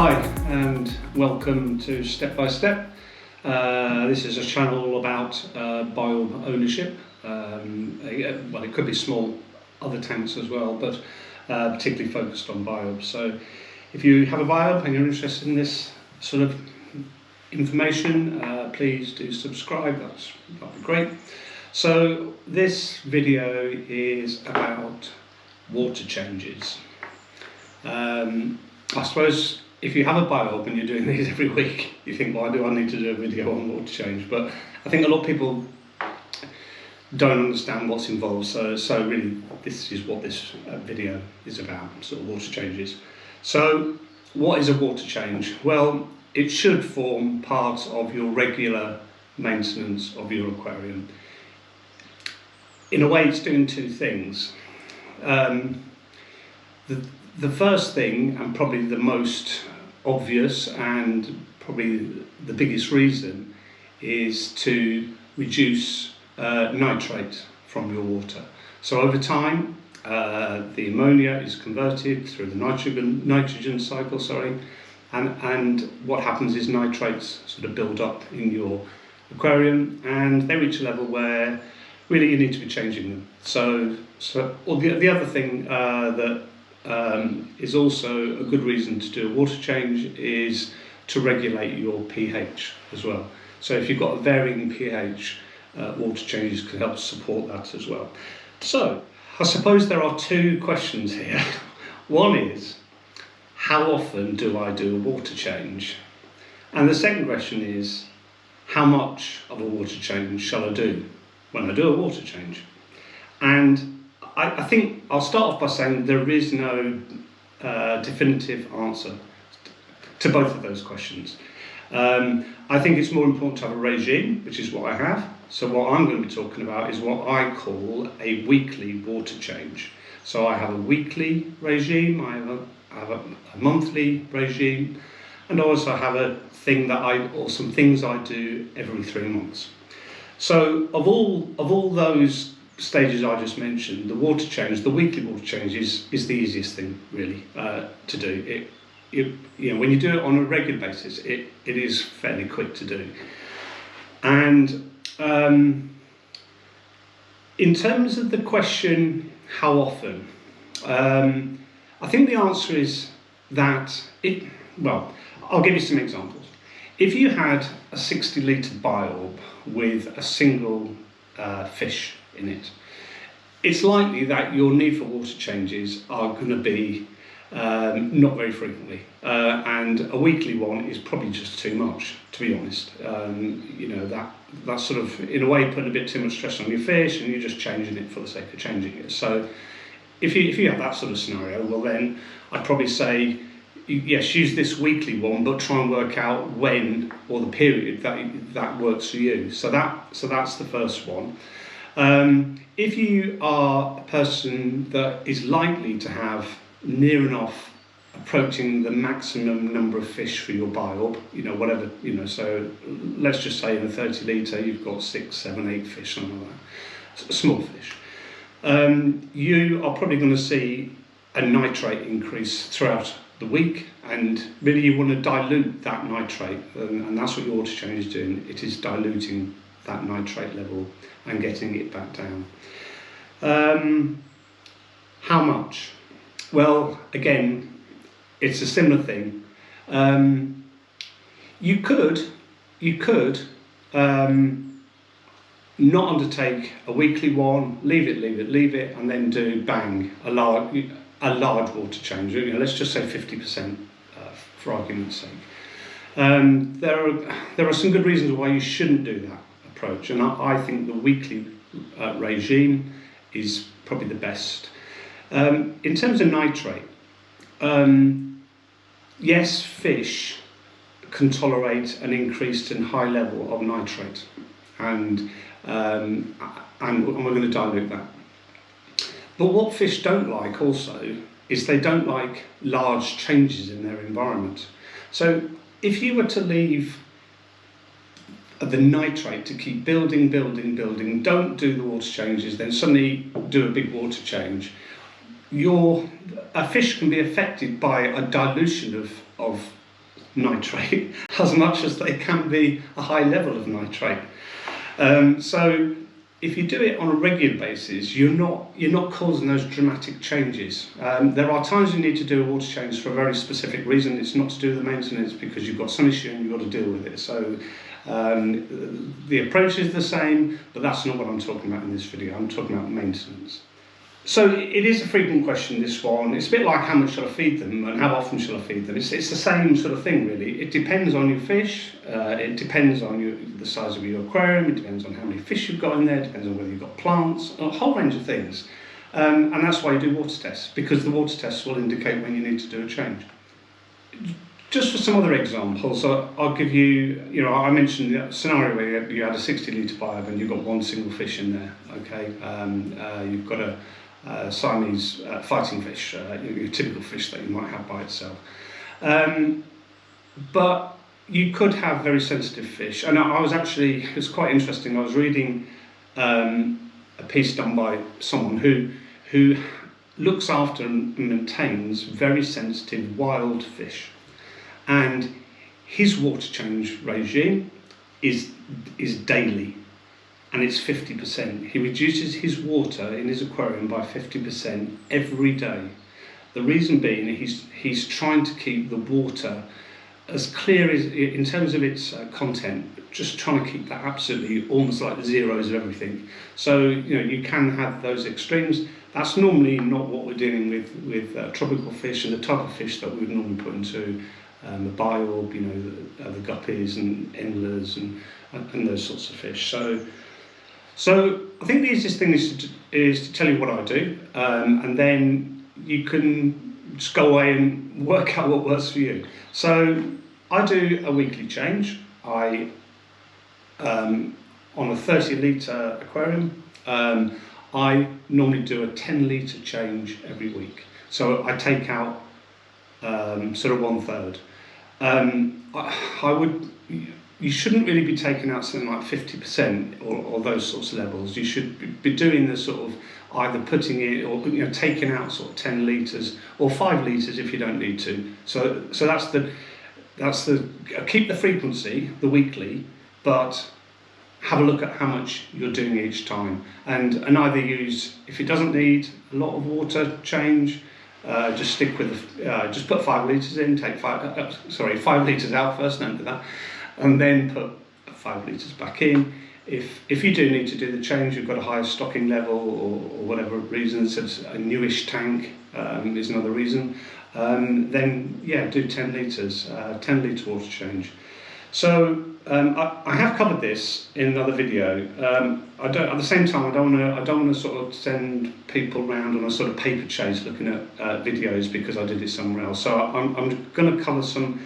Hi and welcome to Step by Step. This is a channel all about biOrb ownership. Well, it could be small other tanks as well, but particularly focused on biOrbs. So if you have a biOrb and you're interested in this sort of information, please do subscribe. That'd be great. So this video is about water changes. I suppose if you have a biOrb and you're doing these every week, you think, why do I need to do a video on water change? But I think a lot of people don't understand what's involved, so really this is what this video is about, sort of water changes. So what is a water change? Well, it should form part of your regular maintenance of your aquarium. In a way, it's doing two things. The first thing, and probably the most obvious and probably the biggest reason, is to reduce nitrate from your water. So over time, the ammonia is converted through the nitrogen cycle, and what happens is nitrates sort of build up in your aquarium, and they reach a level where really you need to be changing them. Or the other thing that is also a good reason to do a water change is to regulate your pH as well. So if you've got a varying pH, water changes can help support that as well. So I suppose there are two questions here. One is, how often do I do a water change? And the second question is, how much of a water change shall I do when I do a water change? And I think I'll start off by saying there is no definitive answer to both of those questions. I think it's more important to have a regime, which is what I have. So what I'm going to be talking about is what I call a weekly water change. So I have a weekly regime, I have a monthly regime, and I also have some things I do every 3 months. So of all those stages I just mentioned, the water change, the weekly water change is the easiest thing really to do. When you do it on a regular basis, it is fairly quick to do. And in terms of the question, how often, I think the answer is that I'll give you some examples. If you had a 60-litre biOrb with a single fish in it, it's likely that your need for water changes are going to be not very frequently, and a weekly one is probably just too much, to be honest. That's sort of in a way putting a bit too much stress on your fish, and you're just changing it for the sake of changing it. So if you have that sort of scenario, well then I'd probably say, yes, use this weekly one, but try and work out when or the period that works for you. So that's the first one. If you are a person that is likely to have near enough approaching the maximum number of fish for your biOrb, so let's just say in a 30-litre you've got 6, 7, 8 fish, something like that, small fish, you are probably going to see a nitrate increase throughout the week, and really you want to dilute that nitrate, and that's what your water change is doing. It is diluting that nitrate level and getting it back down. How much? Well, again, it's a similar thing. You could not undertake a weekly one, leave it, and then do a large water change. Let's just say 50%, for argument's sake. There are some good reasons why you shouldn't do that approach, and I think the weekly regime is probably the best. In terms of nitrate, yes, fish can tolerate an increased and high level of nitrate, and we're going to dilute that. But what fish don't like also is they don't like large changes in their environment. So if you were to leave the nitrate to keep building, don't do the water changes, then suddenly do a big water change, a fish can be affected by a dilution of nitrate as much as they can be a high level of nitrate. So if you do it on a regular basis, you're not causing those dramatic changes. There are times you need to do a water change for a very specific reason. It's not to do with the maintenance, because you've got some issue and you've got to deal with it. So the approach is the same, but that's not what I'm talking about in this video. I'm talking about maintenance. So it is a frequent question, this one. It's a bit like how much shall I feed them and how often shall I feed them. It's the same sort of thing, really. It depends on your fish, it depends on the size of your aquarium, it depends on how many fish you've got in there, it depends on whether you've got plants, a whole range of things. And that's why you do water tests, because the water tests will indicate when you need to do a change. Just for some other examples, I'll give you, I mentioned the scenario where you had a 60-litre biOrb and you've got one single fish in there, okay? You've got a Siamese fighting fish, your typical fish that you might have by itself. But you could have very sensitive fish. And it was quite interesting, I was reading a piece done by someone who looks after and maintains very sensitive wild fish. And his water change regime is daily. And it's 50%. He reduces his water in his aquarium by 50% every day. The reason being, he's trying to keep the water as clear as, in terms of its content, just trying to keep that absolutely almost like the zeros of everything. So you can have those extremes. That's normally not what we're dealing with tropical fish and the type of fish that we would normally put into the biOrb, the guppies and endlers and those sorts of fish. So I think the easiest thing is to tell you what I do, and then you can just go away and work out what works for you. So I do a weekly change. On a 30-litre aquarium, I normally do a 10-litre change every week. So I take out sort of 1/3. You shouldn't really be taking out something like 50% or those sorts of levels. You should be doing the sort of either putting it or taking out sort of 10 litres or 5 litres if you don't need to. So that's the keep the frequency, the weekly, but have a look at how much you're doing each time, and either use, if it doesn't need a lot of water change, just stick with just put 5 litres in, take 5 litres out first, don't do that. And then put 5 litres back in. If you do need to do the change, you've got a higher stocking level or whatever reason, so it's a newish tank is another reason, then yeah, do 10 litres, 10 litre water change. So I have covered this in another video. At the same time, I don't want to sort of send people around on a sort of paper chase looking at videos because I did it somewhere else. So I'm going to cover some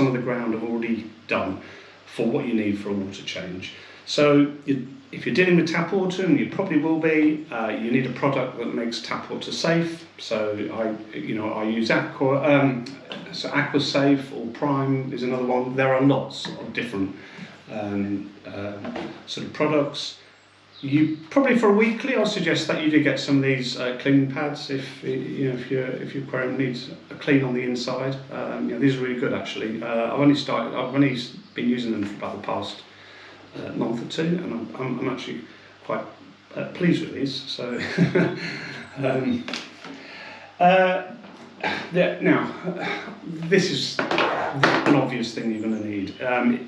of the ground I've already done for what you need for a water change. So if you're dealing with tap water, and you probably will be, you need a product that makes tap water safe. So I use Aqua Safe or Prime is another one. There are lots of different sort of products. You probably for a weekly, I'll suggest that you do get some of these cleaning pads if your aquarium needs a clean on the inside. These are really good actually. I've only been using them for about the past month or two, and I'm actually quite pleased with these. So now this is an obvious thing you're going to need.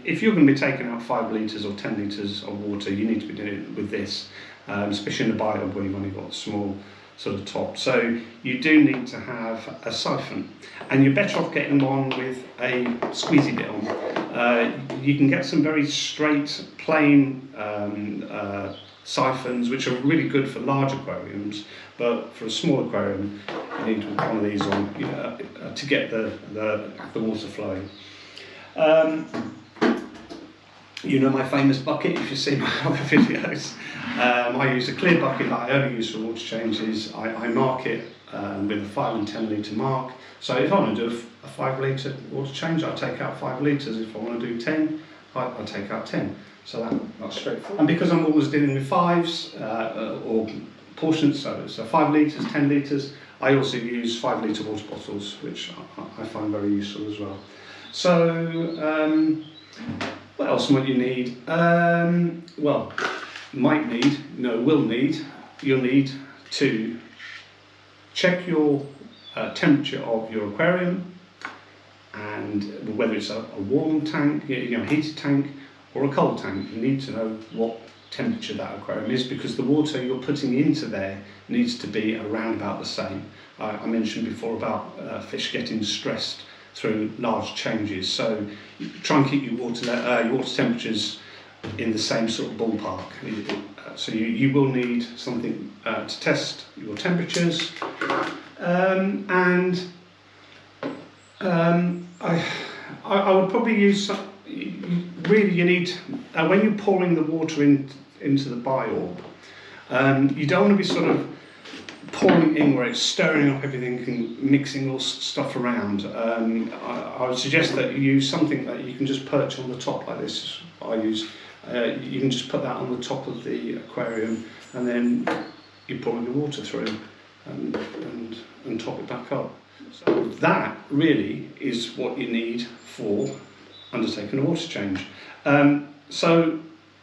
If you're going to be taking out 5 litres or 10 litres of water, you need to be doing it with this, especially in the biOrb where you've only got a small sort of top. So you do need to have a syphon, and you're better off getting one with a squeezy bit on. You can get some very straight, plain siphons, which are really good for large aquariums, but for a small aquarium, you need one of these on to get the water flowing. My famous bucket, if you've seen my other videos. I use a clear bucket that I only use for water changes. I mark it with a 5 and 10 litre mark. So if I want to do a 5 litre water change, I'll take out 5 litres. If I want to do 10, I'll take out 10. So that's straightforward. And because I'm always dealing with 5s or portions, so 5 litres, 10 litres, I also use 5 litre water bottles, which I find very useful as well. So what else might you need? Well, will need. You'll need to check your temperature of your aquarium, and whether it's a warm tank, heated tank, or a cold tank. You need to know what temperature that aquarium is, because the water you're putting into there needs to be around about the same. I mentioned before about fish getting stressed through large changes, so try and keep your water temperatures in the same sort of ballpark. So you will need something to test your temperatures, and I would probably use some. Really, you need when you're pouring the water into the biOrb, you don't want to be sort of pouring it in where it's stirring up everything and mixing all stuff around. I would suggest that you use something that you can just perch on the top like this. I use. You can just put that on the top of the aquarium, and then you pour the water through and top it back up. So that really is what you need for undertaking a water change. So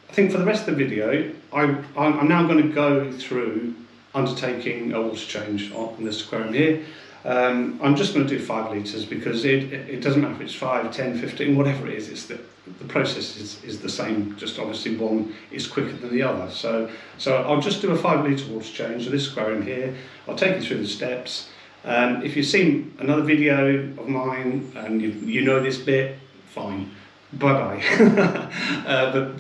I think for the rest of the video, I'm now going to go through undertaking a water change on this aquarium here. I'm just going to do 5 litres, because it doesn't matter if it's 5, 10, 15, whatever it is, it's the process is the same, just obviously one is quicker than the other. So I'll just do a 5 litre water change of this aquarium here. I'll take you through the steps. If you've seen another video of mine and you know this bit, fine, bye bye.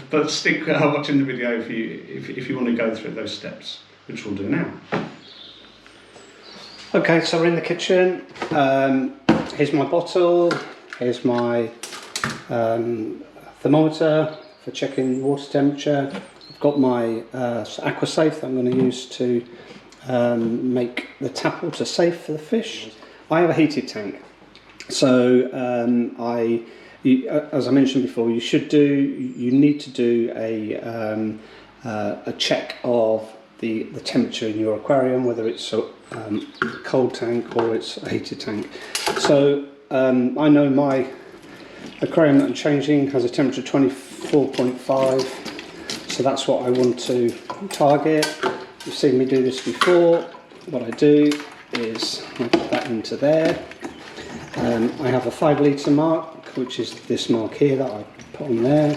but stick watching the video if you want to go through those steps, which we'll do now. Okay, so we're in the kitchen. Here's my bottle. Here's my thermometer for checking water temperature. I've got my AquaSafe that I'm going to use to make the tap water safe for the fish. I have a heated tank, so as I mentioned before, you need to do a check of the temperature in your aquarium, whether it's a cold tank or it's a heated tank. So I know my aquarium that I'm changing has a temperature 24.5, so that's what I want to target. You've seen me do this before. What I do is I put that into there. I have a 5 litre mark, which is this mark here that I put on there.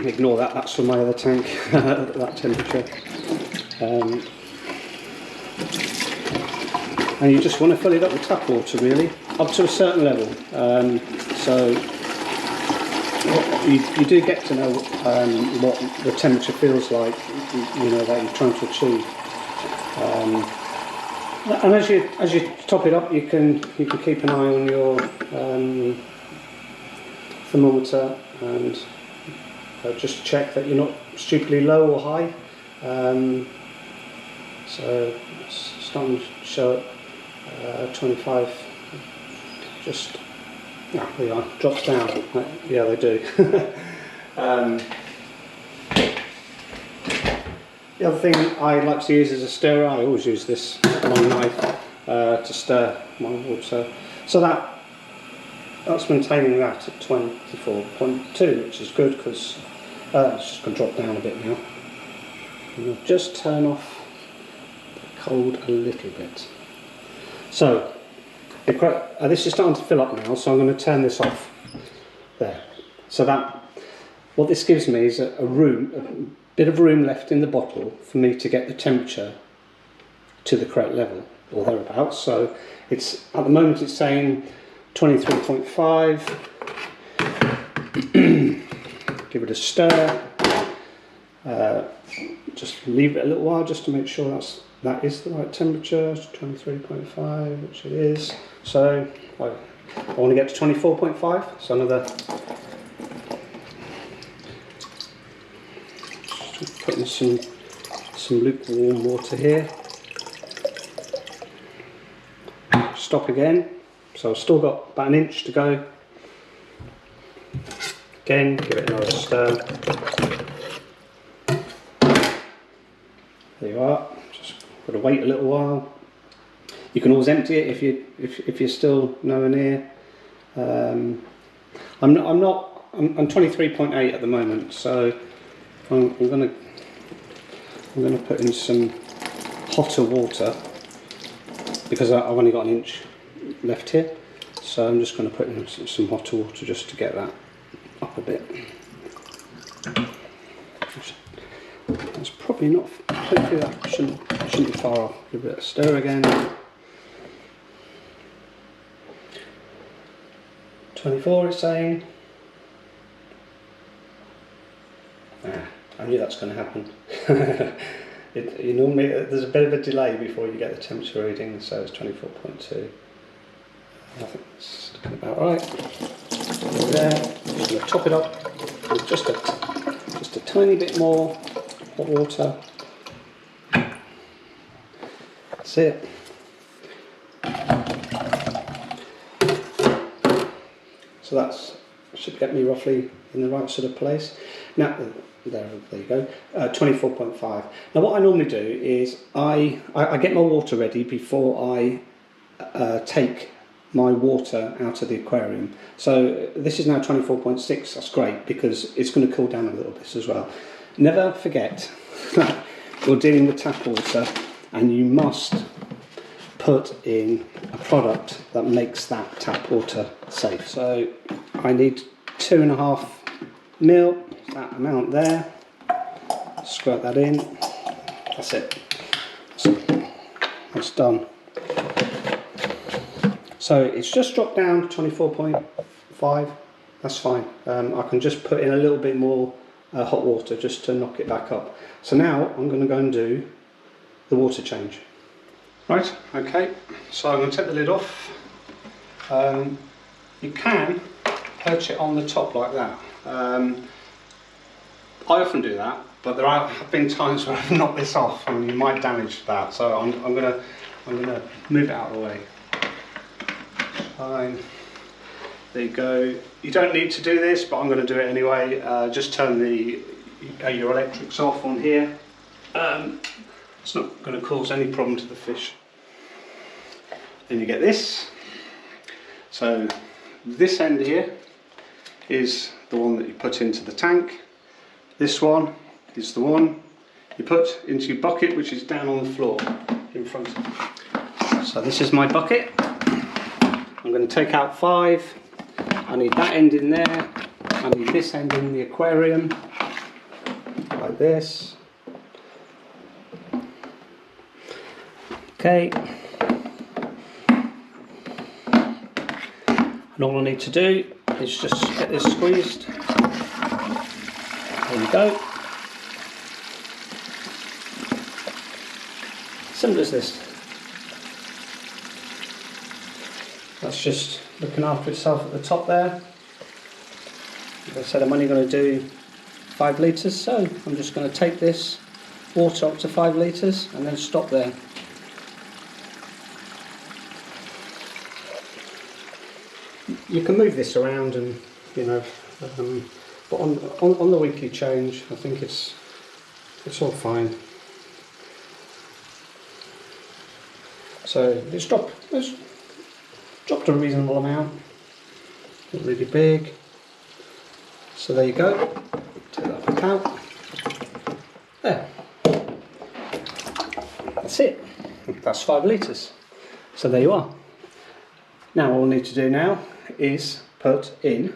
Ignore that, that's from my other tank, that temperature. And you just want to fill it up with tap water, really, up to a certain level. So you do get to know what the temperature feels like, that you're trying to achieve. And as you top it up, you can keep an eye on your thermometer and just check that you're not stupidly low or high. So it's starting to show 25. Just there we are, drops down. Yeah, they do. The other thing I like to use is a stirrer. I always use this long knife to stir my water. So that's maintaining that at 24.2, which is good, because it's just going to drop down a bit now. And I'll just turn off the cold a little bit. So this is starting to fill up now, so I'm going to turn this off there. So what this gives me is a bit of room left in the bottle for me to get the temperature to the correct level, or thereabouts. So it's at the moment it's saying 23.5. Give it a stir. Just leave it a little while just to make sure that is the right temperature. 23.5, which it is. So I want to get to 24.5. So another. Just putting some lukewarm water here. Stop again. So I've still got about an inch to go. Again, give it another stir. There you are. Just got to wait a little while. You can always empty it if you're still nowhere near. I'm 23.8 at the moment, so I'm gonna put in some hotter water because I've only got an inch left here. So I'm just going to put in some hotter water just to get that up a bit. That's probably not, hopefully that shouldn't be far off. Give it a stir again. 24 it's saying. I knew that's going to happen. You normally, there's a bit of a delay before you get the temperature reading, so it's 24.2. I think that's looking about right. There, I'm just going to top it up with just a tiny bit more hot water. That's it. So that should get me roughly in the right sort of place. Now, there you go, 24.5. Now what I normally do is I get my water ready before I take my water out of the aquarium. So this is now 24.6, that's great because it's going to cool down a little bit as well. Never forget that you're dealing with tap water and you must put in a product that makes that tap water safe. So I need 2.5 ml, that amount there, squirt that in, that's it, that's done. So it's just dropped down to 24.5, that's fine. I can just put in a little bit more hot water just to knock it back up. So now I'm going to go and do the water change. Right, okay, so I'm going to take the lid off. You can perch it on the top like that. I often do that, but there have been times where I've knocked this off and you might damage that, so I'm going to move it out of the way. Fine. There you go. You don't need to do this, but I'm going to do it anyway. Just turn your electrics off on here. It's not going to cause any problem to the fish. Then you get this. So this end here is the one that you put into the tank. This one is the one you put into your bucket, which is down on the floor in front of you. So this is my bucket. I'm going to take out 5. I need that end in there. I need this end in the aquarium, like this. Okay. And all I need to do is just get this squeezed. There we go. Simple as this. That's just looking after itself at the top there. Like I said, I'm only going to do 5 litres, so I'm just going to take this water up to 5 litres and then stop there. You can move this around and, you know, but on the weekly change, I think it's all fine. So it's dropped a reasonable amount, not really big. So there you go. Take that back out. There. That's it. That's 5 litres. So there you are. Now all we need to do now is put in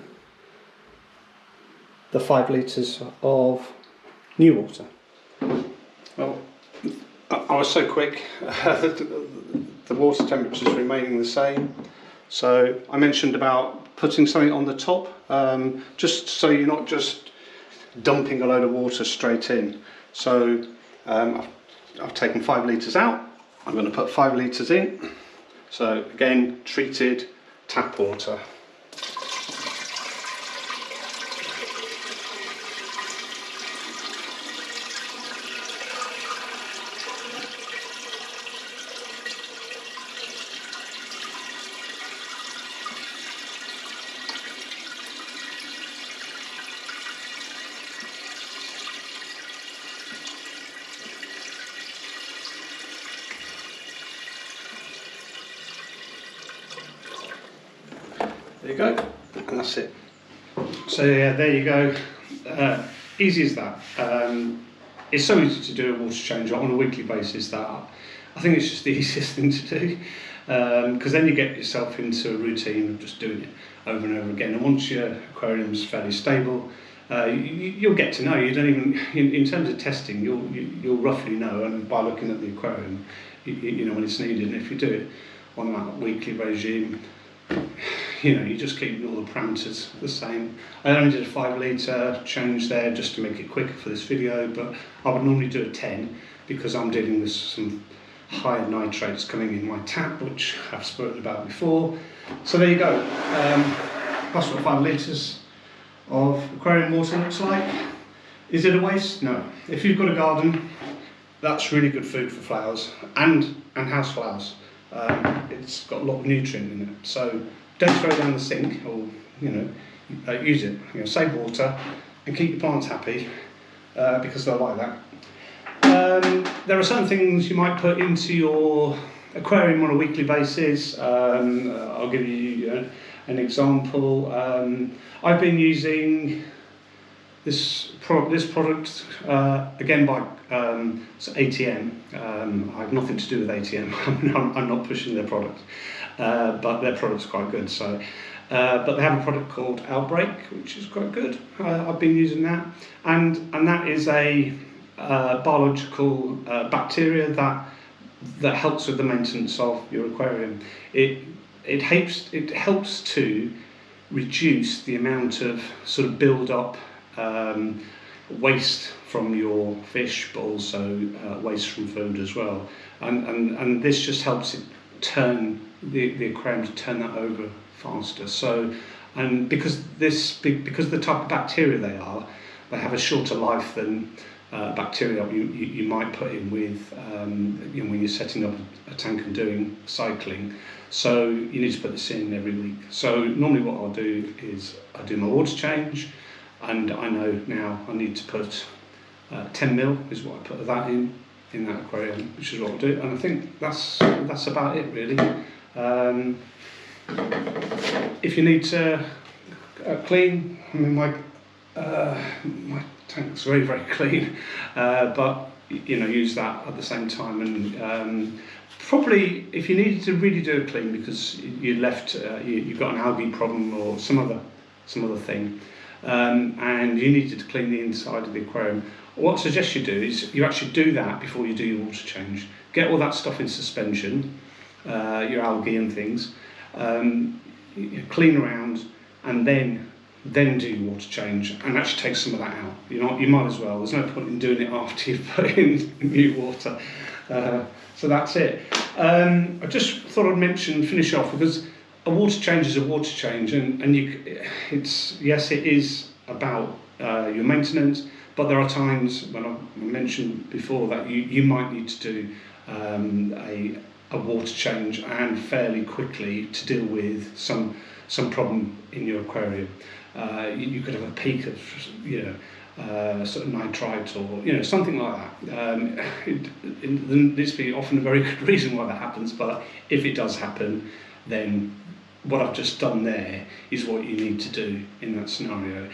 the 5 litres of new water. Well, I was so quick. The water temperature is remaining the same. So I mentioned about putting something on the top, just so you're not just dumping a load of water straight in. So I've taken 5 litres out. I'm going to put 5 litres in. So again, treated tap water. There you go, and that's it. So yeah, there you go. Easy as that. It's so easy to do a water change on a weekly basis that I think it's just the easiest thing to do, because then you get yourself into a routine of just doing it over and over again. And once your aquarium's fairly stable, you'll get to know. You don't even, in terms of testing, you'll roughly know, and by looking at the aquarium, you know when it's needed. And if you do it on that weekly regime, you know, you just keep all the parameters the same. I only did a 5 litre change there just to make it quicker for this video, but I would normally do a 10 because I'm dealing with some higher nitrates coming in my tap, which I've spoken about before. So there you go. That's what 5 litres of aquarium water looks like. Is it a waste? No. If you've got a garden, that's really good food for flowers and house flowers. It's got a lot of nutrient in it, so don't throw it down the sink, or use it. Save water and keep your plants happy, because they'll like that. There are certain things you might put into your aquarium on a weekly basis. I'll give you an example. I've been using this product again by ATM. I have nothing to do with ATM. I'm not pushing their product, but their product's quite good. So, but they have a product called Outbreak, which is quite good. I've been using that, and that is a biological bacteria that helps with the maintenance of your aquarium. It helps to reduce the amount of sort of build up waste from your fish, but also waste from food as well, and this just helps it turn the aquarium to turn that over faster. So, and because the type of bacteria they have a shorter life than bacteria you might put in with when you're setting up a tank and doing cycling. So you need to put this in every week. So normally what I'll do is I do my water change, and I know now I need to put 10 mil is what I put of that in that aquarium, which is what I'll do. And I think that's about it really. If you need to clean, I mean my tank's very, very clean, but use that at the same time. And probably if you needed to really do a clean because you've got an algae problem or some other thing, and you needed to clean the inside of the aquarium, what I suggest you do is you actually do that before you do your water change. Get all that stuff in suspension, your algae and things, clean around, and then do your water change, and actually take some of that out. You might as well. There's no point in doing it after you've put in new water. So that's it. I just thought I'd finish off, because a water change is a water change, and yes, it is about your maintenance, but there are times when I mentioned before that you might need to do a water change, and fairly quickly, to deal with some problem in your aquarium. You could have a peak of sort of nitrite, or something like that. There needs to be often a very good reason why that happens, but if it does happen, then what I've just done there is what you need to do in that scenario.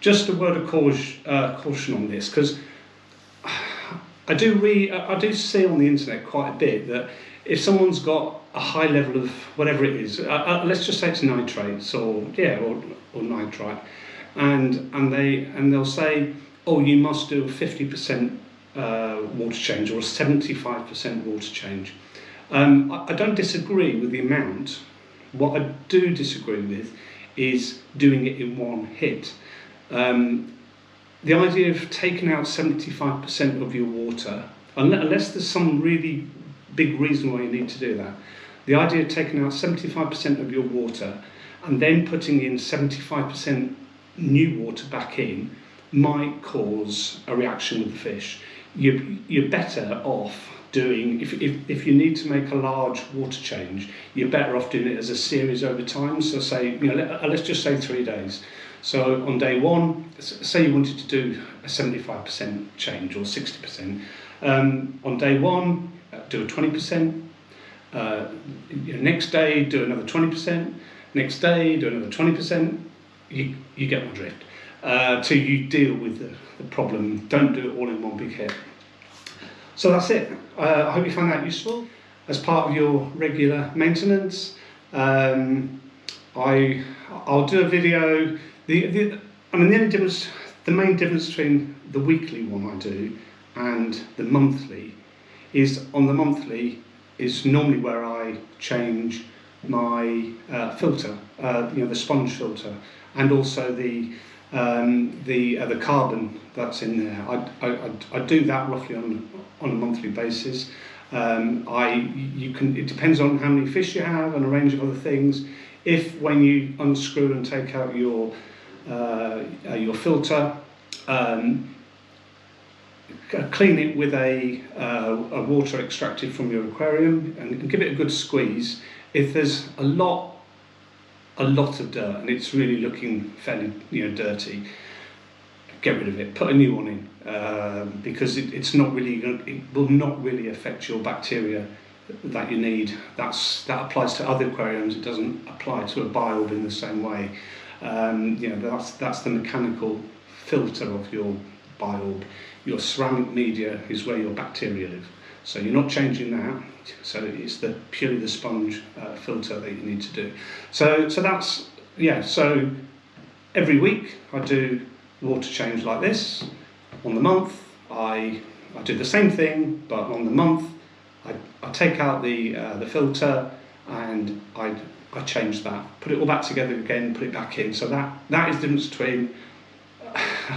Just a word of caution on this, because I do see on the internet quite a bit that if someone's got a high level of whatever it is, let's just say it's nitrates or nitrite, and they'll say, oh, you must do a 50% water change or a 75% water change. I don't disagree with the amount. What I do disagree with is doing it in one hit. The idea of taking out 75% of your water, unless there's some really big reason why you need to do that, the idea of taking out 75% of your water and then putting in 75% new water back in might cause a reaction with the fish. You're better off doing, if you need to make a large water change, you're better off doing it as a series over time. So say, let's just say 3 days. So on day one, say you wanted to do a 75% change or 60%. On day one, do a 20%. Next day, do another 20%. next day do another 20%. You get my drift. Till you deal with the problem. Don't do it all in one big hit. So that's it. I hope you found that useful. As part of your regular maintenance, I'll do a video. The main difference between the weekly one I do and the monthly is on the monthly is normally where I change my filter, the sponge filter, and also the carbon that's in there. I do that roughly on a monthly basis. It depends on how many fish you have and a range of other things. If when you unscrew and take out your filter, clean it with a water extracted from your aquarium and give it a good squeeze. If there's a lot of dirt and it's really looking fairly dirty, get rid of it. Put a new one in because it will not really affect your bacteria that you need. That applies to other aquariums. It doesn't apply to a biOrb in the same way. That's the mechanical filter of your biOrb. Your ceramic media is where your bacteria live. So you're not changing that. So it's purely the sponge filter that you need to do. So that's So every week I do water change like this. On the month I do the same thing, but on the month I take out the filter and I change that. Put it all back together again. Put it back in. So that is the difference between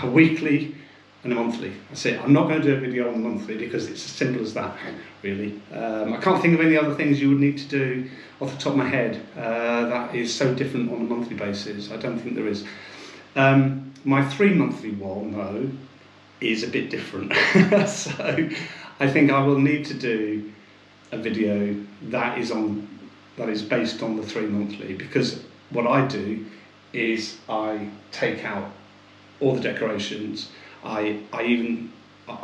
a weekly and a monthly. That's it. I'm not going to do a video on the monthly because it's as simple as that, really. I can't think of any other things you would need to do off the top of my head that is so different on a monthly basis. I don't think there is. My 3 monthly one, though, is a bit different. So I think I will need to do a video that is based on the 3 monthly, because what I do is I take out all the decorations. I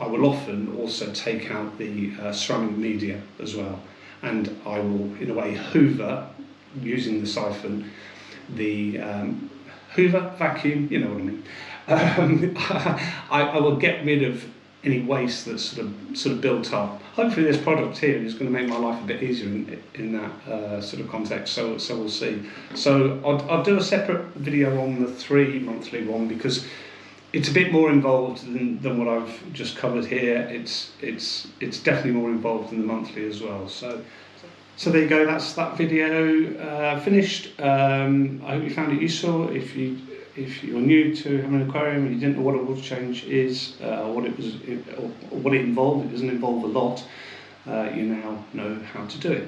will often also take out the ceramic media as well, and I will, in a way, hoover using the syphon, the hoover, vacuum, you know what I mean. I will get rid of any waste that's sort of built up. Hopefully this product here is going to make my life a bit easier in that sort of context, so we'll see. So I'll do a separate video on the 3 monthly one because it's a bit more involved than what I've just covered here. It's definitely more involved than the monthly as well. So there you go. That's that video finished. I hope you found it useful. If you're new to having an aquarium and you didn't know what a water change is, what it involved, it doesn't involve a lot. You now know how to do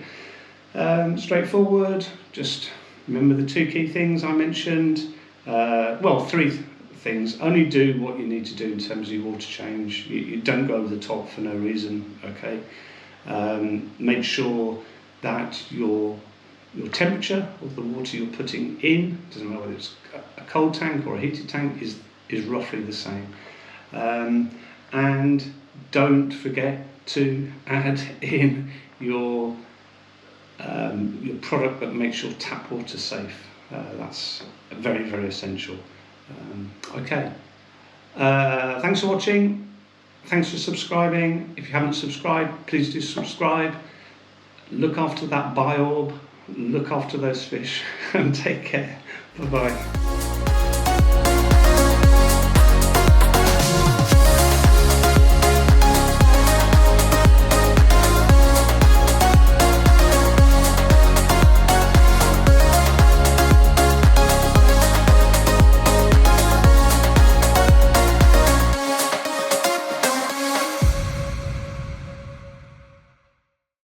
it. Straightforward. Just remember the 2 key things I mentioned. 3 things. Only do what you need to do in terms of your water change. You don't go over the top for no reason. Okay. Make sure that your temperature of the water you're putting in, doesn't matter whether it's a cold tank or a heated tank, is roughly the same. And don't forget to add in your product that makes your tap water safe. That's very, very essential. Okay. Thanks for watching. Thanks for subscribing. If you haven't subscribed, please do subscribe. Look after that biOrb. Look after those fish and take care. Bye-bye.